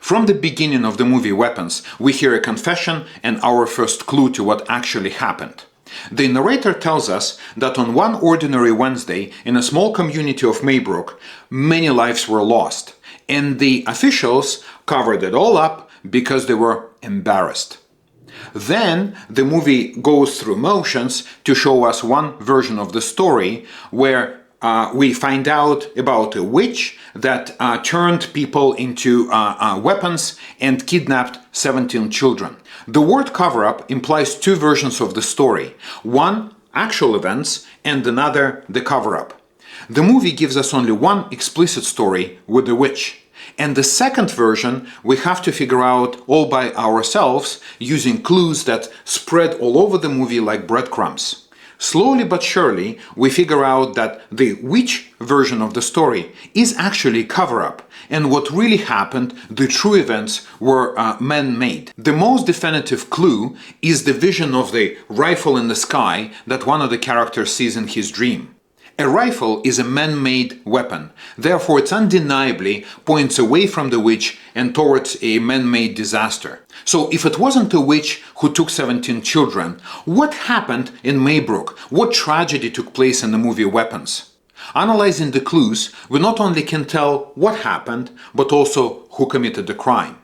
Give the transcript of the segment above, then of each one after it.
From the beginning of the movie Weapons, we hear a confession and our first clue to what actually happened. The narrator tells us that on one ordinary Wednesday in a small community of Maybrook, many lives were lost, and the officials covered it all up because they were embarrassed. Then the movie goes through motions to show us one version of the story where we find out about a witch that turned people into weapons and kidnapped 17 children. The word cover-up implies two versions of the story. One, actual events, and another, the cover-up. The movie gives us only one explicit story with the witch. And the second version we have to figure out all by ourselves using clues that spread all over the movie like breadcrumbs. Slowly but surely, we figure out that the witch version of the story is actually a cover-up, and what really happened, the true events, were man-made. The most definitive clue is the vision of the rifle in the sky that one of the characters sees in his dream. A rifle is a man-made weapon, therefore it undeniably points away from the witch and towards a man-made disaster. So if it wasn't a witch who took 17 children, what happened in Maybrook? What tragedy took place in the movie Weapons? Analyzing the clues, we not only can tell what happened, but also who committed the crime.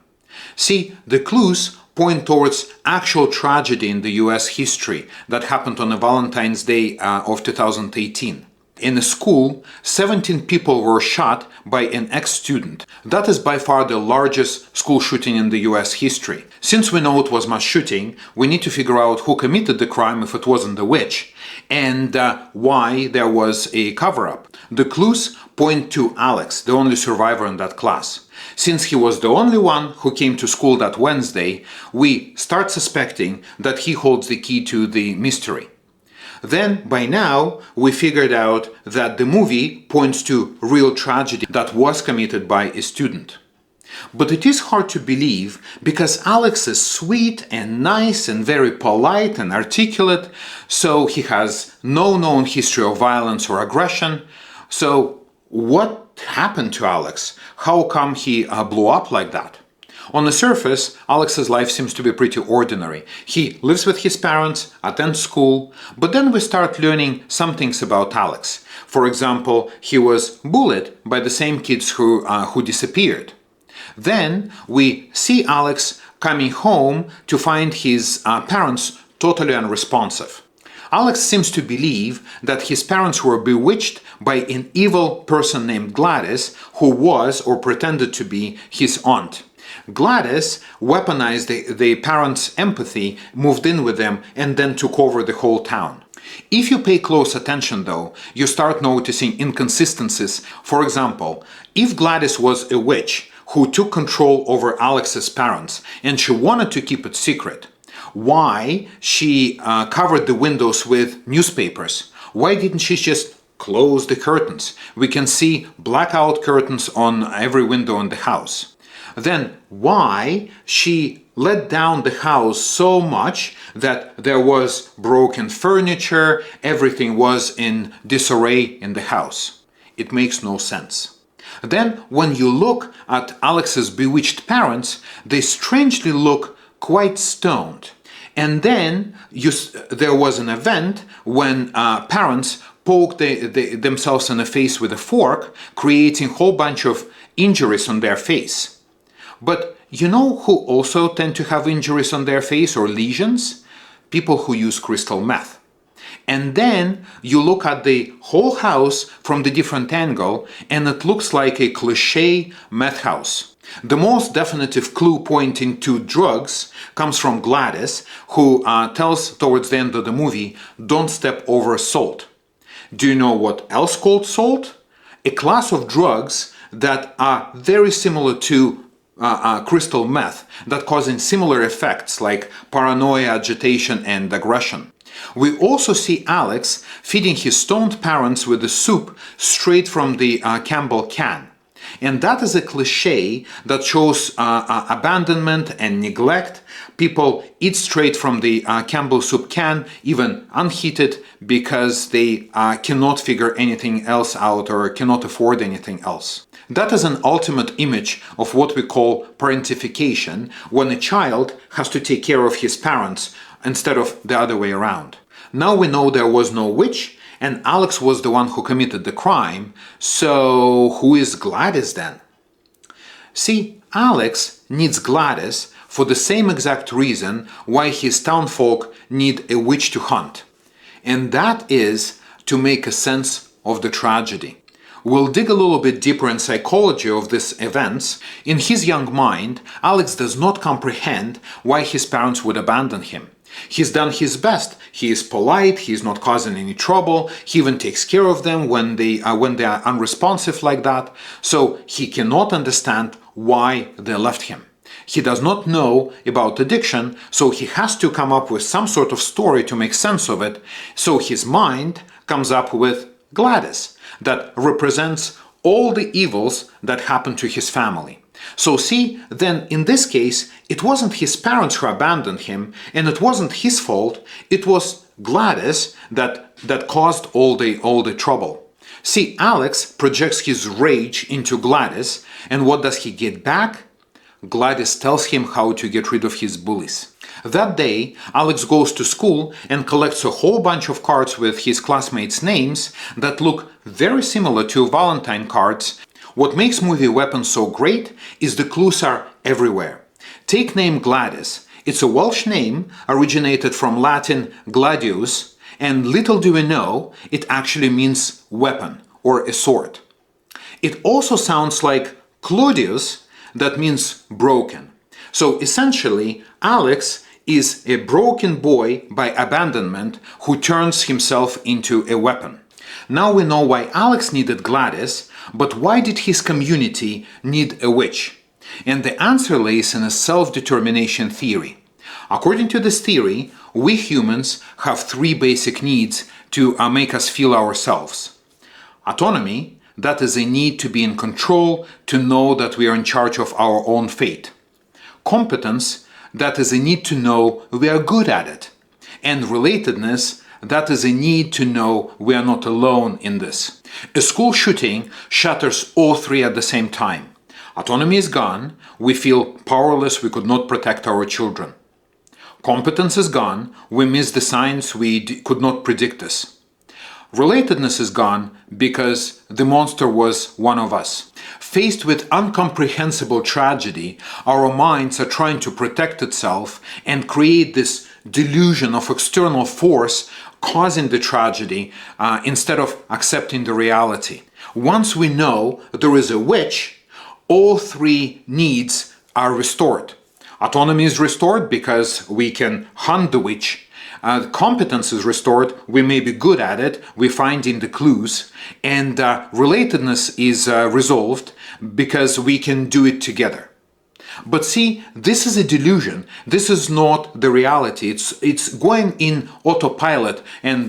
See, the clues point towards actual tragedy in the US history that happened on a Valentine's Day of 2018. In a school, 17 people were shot by an ex-student. That is by far the largest school shooting in the US history. Since we know it was mass shooting, we need to figure out who committed the crime if it wasn't the witch, and why there was a cover-up. The clues point to Alex, the only survivor in that class. Since he was the only one who came to school that Wednesday, we start suspecting that he holds the key to the mystery. Then, by now, we figured out that the movie points to real tragedy that was committed by a student. But it is hard to believe because Alex is sweet and nice and very polite and articulate, so he has no known history of violence or aggression. So, what happened to Alex? How come he blew up like that? On the surface, Alex's life seems to be pretty ordinary. He lives with his parents, attends school, but then we start learning some things about Alex. For example, he was bullied by the same kids who disappeared. Then we see Alex coming home to find his parents totally unresponsive. Alex seems to believe that his parents were bewitched by an evil person named Gladys, who was or pretended to be his aunt. Gladys weaponized the parents' empathy, moved in with them, and then took over the whole town. If you pay close attention, though, you start noticing inconsistencies. For example, if Gladys was a witch who took control over Alex's parents and she wanted to keep it secret, why she covered the windows with newspapers? Why didn't she just close the curtains? We can see blackout curtains on every window in the house. Then why she let down the house so much that there was broken furniture, everything was in disarray in the house? It makes no sense. Then when you look at Alex's bewitched parents, they strangely look quite stoned. And then there was an event when parents poked themselves in the face with a fork, creating a whole bunch of injuries on their face. But you know who also tend to have injuries on their face or lesions? People who use crystal meth. And then you look at the whole house from the different angle and it looks like a cliché meth house. The most definitive clue pointing to drugs comes from Gladys, who tells towards the end of the movie, "Don't step over salt." Do you know what else called salt? A class of drugs that are very similar to crystal meth, that causing similar effects like paranoia, agitation, and aggression. We also see Alex feeding his stoned parents with the soup straight from the Campbell can. And that is a cliche that shows abandonment and neglect. People eat straight from the Campbell soup can, even unheated, because they cannot figure anything else out or cannot afford anything else. That is an ultimate image of what we call parentification, when a child has to take care of his parents instead of the other way around. Now we know there was no witch, and Alex was the one who committed the crime, so who is Gladys then? See, Alex needs Gladys for the same exact reason why his townfolk need a witch to hunt, and that is to make a sense of the tragedy. We'll dig a little bit deeper in psychology of these events. In his young mind, Alex does not comprehend why his parents would abandon him. He's done his best. He is polite, he's not causing any trouble, he even takes care of them when they are unresponsive like that, so he cannot understand why they left him. He does not know about addiction, so he has to come up with some sort of story to make sense of it, so his mind comes up with Gladys, that represents all the evils that happened to his family. So see, then in this case, it wasn't his parents who abandoned him, and it wasn't his fault, it was Gladys that caused all the trouble. See, Alex projects his rage into Gladys, and what does he get back? Gladys tells him how to get rid of his bullies. That day, Alex goes to school and collects a whole bunch of cards with his classmates' names that look very similar to Valentine cards. What makes movie Weapons so great is the clues are everywhere. Take name Gladys. It's a Welsh name originated from Latin gladius, and little do we know, it actually means weapon or a sword. It also sounds like Claudius, that means broken. So essentially, Alex is a broken boy by abandonment who turns himself into a weapon. Now we know why Alex needed Gladys, but why did his community need a witch? And the answer lays in a self-determination theory. According to this theory, we humans have three basic needs to make us feel ourselves. Autonomy, that is a need to be in control, to know that we are in charge of our own fate. Competence, that is a need to know we are good at it. And relatedness, that is a need to know we are not alone in this. A school shooting shatters all three at the same time. Autonomy is gone, we feel powerless, we could not protect our children. Competence is gone, we miss the signs, we could not predict this. Relatedness is gone because the monster was one of us. Faced with incomprehensible tragedy, our minds are trying to protect itself and create this delusion of external force causing the tragedy instead of accepting the reality. Once we know there is a witch, all three needs are restored. Autonomy is restored because we can hunt the witch. Competence is restored, we may be good at it, we find in the clues, and relatedness is resolved because we can do it together. But see, this is a delusion, this is not the reality, it's going in autopilot and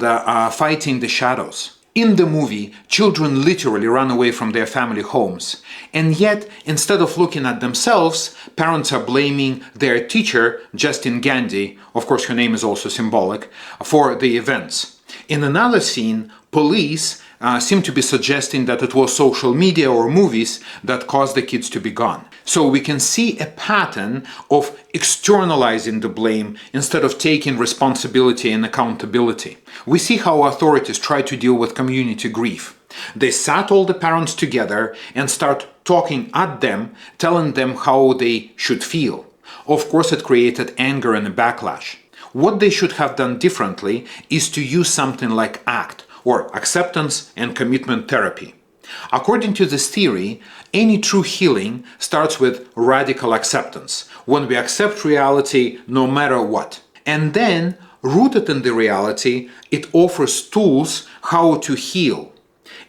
fighting the shadows. In the movie, children literally run away from their family homes, and yet, instead of looking at themselves, parents are blaming their teacher, Justin Gandhi, of course her name is also symbolic, for the events. In another scene, police seem to be suggesting that it was social media or movies that caused the kids to be gone. So we can see a pattern of externalizing the blame instead of taking responsibility and accountability. We see how authorities try to deal with community grief. They sat all the parents together and start talking at them, telling them how they should feel. Of course, it created anger and a backlash. What they should have done differently is to use something like ACT, or acceptance and commitment therapy. According to this theory, any true healing starts with radical acceptance, when we accept reality no matter what. And then, rooted in the reality, it offers tools how to heal.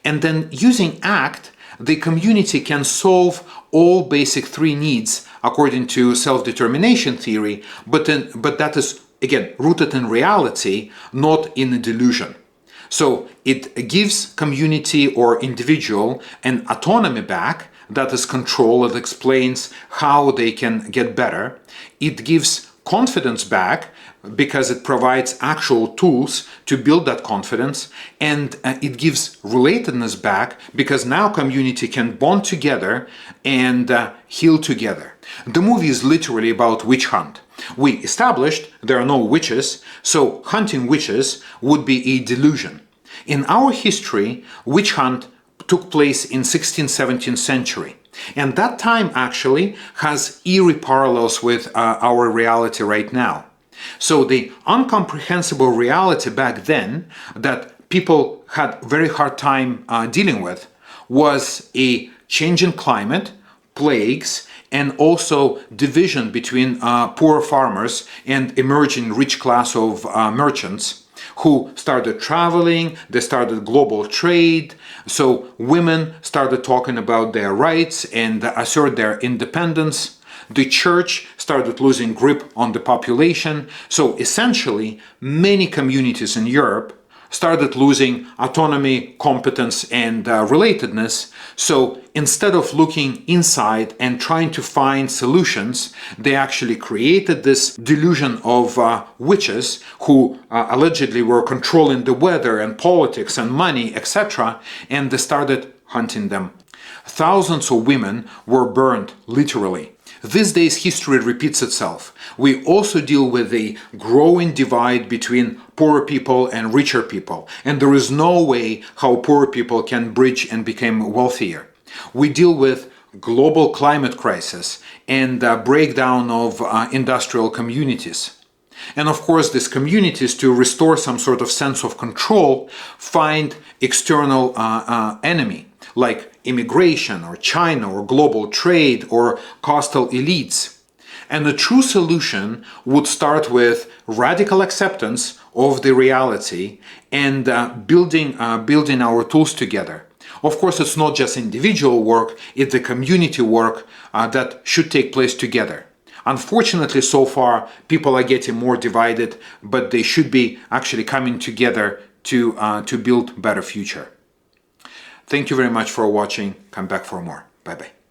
And then, using ACT, the community can solve all basic three needs according to self-determination theory, but that is, again, rooted in reality, not in a delusion. So it gives community or individual an autonomy back, that is control, it explains how they can get better. It gives confidence back because it provides actual tools to build that confidence, and it gives relatedness back because now community can bond together and heal together. The movie is literally about witch hunt. We established there are no witches, so hunting witches would be a delusion. In our history, witch hunt took place in 16th, 17th century. And that time actually has eerie parallels with our reality right now. So the incomprehensible reality back then that people had very hard time dealing with was a change in climate, plagues, and also division between poor farmers and emerging rich class of merchants who started traveling, they started global trade, so women started talking about their rights and assert their independence. The church started losing grip on the population, so essentially many communities in Europe started losing autonomy, competence, and relatedness. So instead of looking inside and trying to find solutions, they actually created this delusion of witches who allegedly were controlling the weather and politics and money, etc., and they started hunting them. Thousands of women were burned, literally. These days, history repeats itself. We also deal with a growing divide between poorer people and richer people, and there is no way how poor people can bridge and become wealthier. We deal with global climate crisis and breakdown of industrial communities. And of course, these communities, to restore some sort of sense of control, find external enemy, like immigration or China or global trade or coastal elites. And the true solution would start with radical acceptance of the reality and building our tools together. Of course, it's not just individual work, it's the community work that should take place together. Unfortunately, so far, people are getting more divided, but they should be actually coming together to build a better future. Thank you very much for watching. Come back for more. Bye-bye.